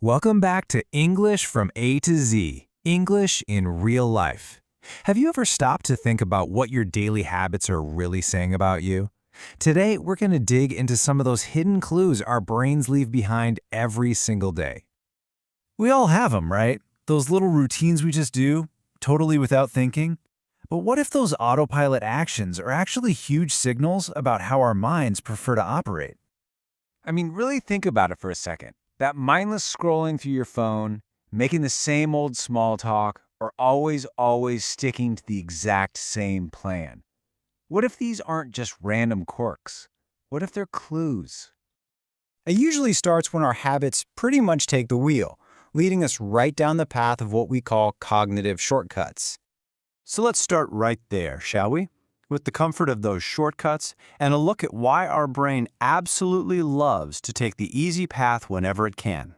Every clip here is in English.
Welcome back to English from A to Z, English in real life. Have you ever stopped to think about what your daily habits are really saying about you? Today, we're going to dig into some of those hidden clues our brains leave behind every single day. We all have them, right? Those little routines we just do, totally without thinking. But what if those autopilot actions are actually huge signals about how our minds prefer to operate? I mean, really think about it for a second. That mindless scrolling through your phone, making the same old small talk, or always sticking to the exact same plan. What if these aren't just random quirks? What if they're clues? It usually starts when our habits pretty much take the wheel, leading us right down the path of what we call cognitive shortcuts. So let's start right there, shall we? With the comfort of those shortcuts and a look at why our brain absolutely loves to take the easy path whenever it can.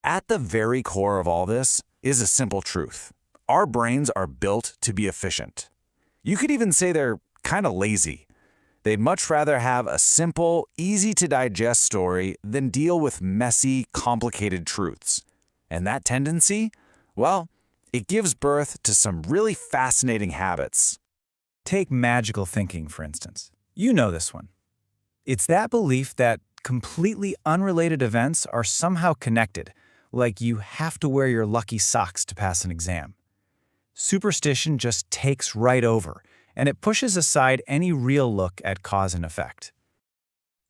At the very core of all this is a simple truth. Our brains are built to be efficient. You could even say they're kind of lazy. They'd much rather have a simple, easy-to-digest story than deal with messy, complicated truths. And that tendency, well, it gives birth to some really fascinating habits. Take magical thinking, for instance. You know this one. It's that belief that completely unrelated events are somehow connected, like you have to wear your lucky socks to pass an exam. Superstition just takes right over, and it pushes aside any real look at cause and effect.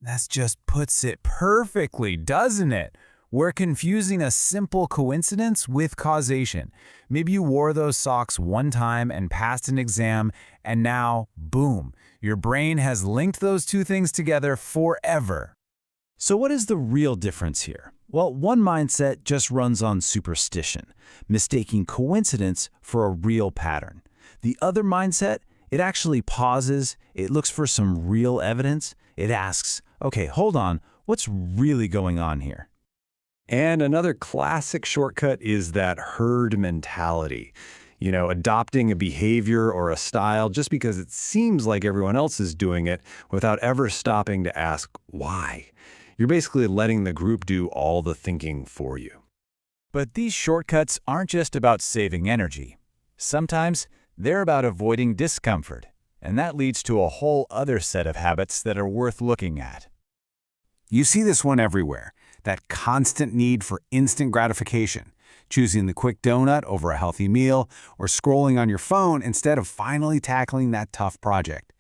That just puts it perfectly, doesn't it? We're confusing a simple coincidence with causation. Maybe you wore those socks one time and passed an exam, and now, boom, your brain has linked those two things together forever. So what is the real difference here? Well, one mindset just runs on superstition, mistaking coincidence for a real pattern. The other mindset, it actually pauses, it looks for some real evidence, it asks, okay, hold on, what's really going on here? And another classic shortcut is that herd mentality. Adopting a behavior or a style just because it seems like everyone else is doing it without ever stopping to ask why. You're basically letting the group do all the thinking for you. But these shortcuts aren't just about saving energy. Sometimes they're about avoiding discomfort, and that leads to a whole other set of habits that are worth looking at. You see this one everywhere, that constant need for instant gratification, choosing the quick donut over a healthy meal, or scrolling on your phone instead of finally tackling that tough project.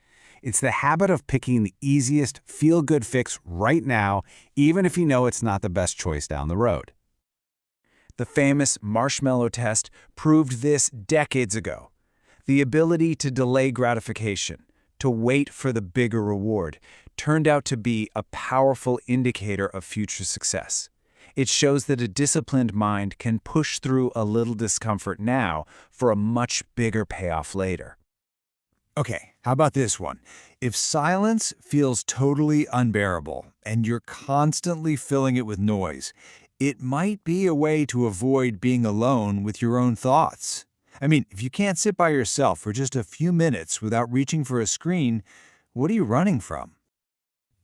It's the habit of picking the easiest, feel-good fix right now, even if you know it's not the best choice down the road. The famous marshmallow test proved this decades ago. The ability to delay gratification, to wait for the bigger reward, turned out to be a powerful indicator of future success. It shows that a disciplined mind can push through a little discomfort now for a much bigger payoff later. Okay, how about this one? If silence feels totally unbearable and you're constantly filling it with noise, it might be a way to avoid being alone with your own thoughts. I mean, if you can't sit by yourself for just a few minutes without reaching for a screen, what are you running from?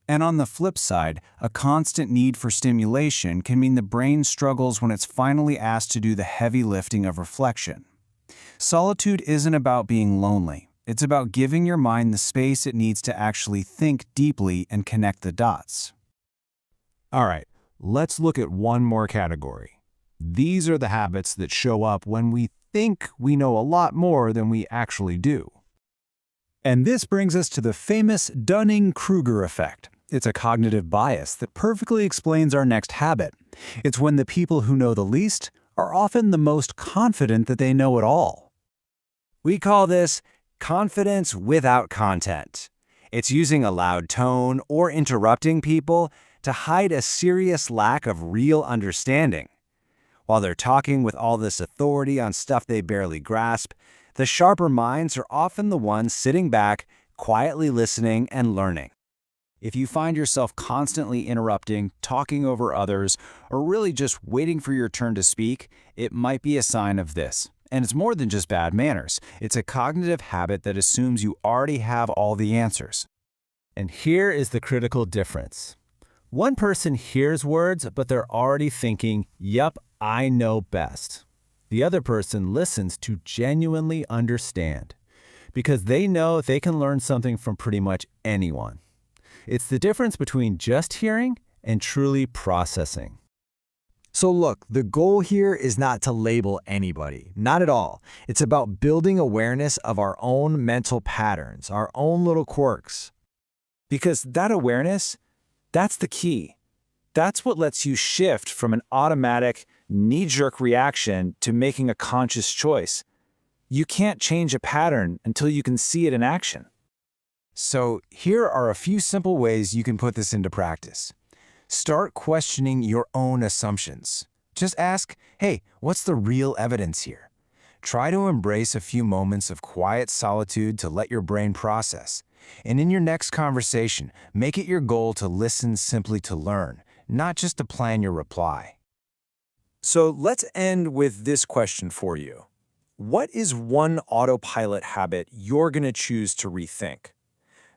And on the flip side, a constant need for stimulation can mean the brain struggles when it's finally asked to do the heavy lifting of reflection. Solitude isn't about being lonely. It's about giving your mind the space it needs to actually think deeply and connect the dots. All right, let's look at one more category. These are the habits that show up when we think we know a lot more than we actually do. And this brings us to the famous Dunning-Kruger effect. It's a cognitive bias that perfectly explains our next habit. It's when the people who know the least are often the most confident that they know it all. We call this confidence without content. It's using a loud tone or interrupting people to hide a serious lack of real understanding. While they're talking with all this authority on stuff they barely grasp, the sharper minds are often the ones sitting back, quietly listening and learning. If you find yourself constantly interrupting, talking over others, or really just waiting for your turn to speak, it might be a sign of this. And it's more than just bad manners. It's a cognitive habit that assumes you already have all the answers. And here is the critical difference. One person hears words, but they're already thinking, "Yup, I know best." The other person listens to genuinely understand, because they know they can learn something from pretty much anyone. It's the difference between just hearing and truly processing. So look, the goal here is not to label anybody, not at all. It's about building awareness of our own mental patterns, our own little quirks. Because that awareness, that's the key. That's what lets you shift from an automatic, knee-jerk reaction to making a conscious choice. You can't change a pattern until you can see it in action. So here are a few simple ways you can put this into practice. Start questioning your own assumptions. Just ask, hey, what's the real evidence here? Try to embrace a few moments of quiet solitude to let your brain process. And in your next conversation, make it your goal to listen simply to learn, not just to plan your reply. So let's end with this question for you. What is one autopilot habit you're going to choose to rethink?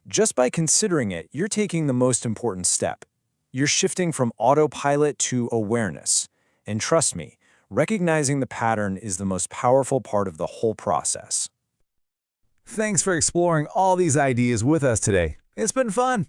Just by considering it, you're taking the most important step. You're shifting from autopilot to awareness. And trust me, recognizing the pattern is the most powerful part of the whole process. Thanks for exploring all these ideas with us today. It's been fun.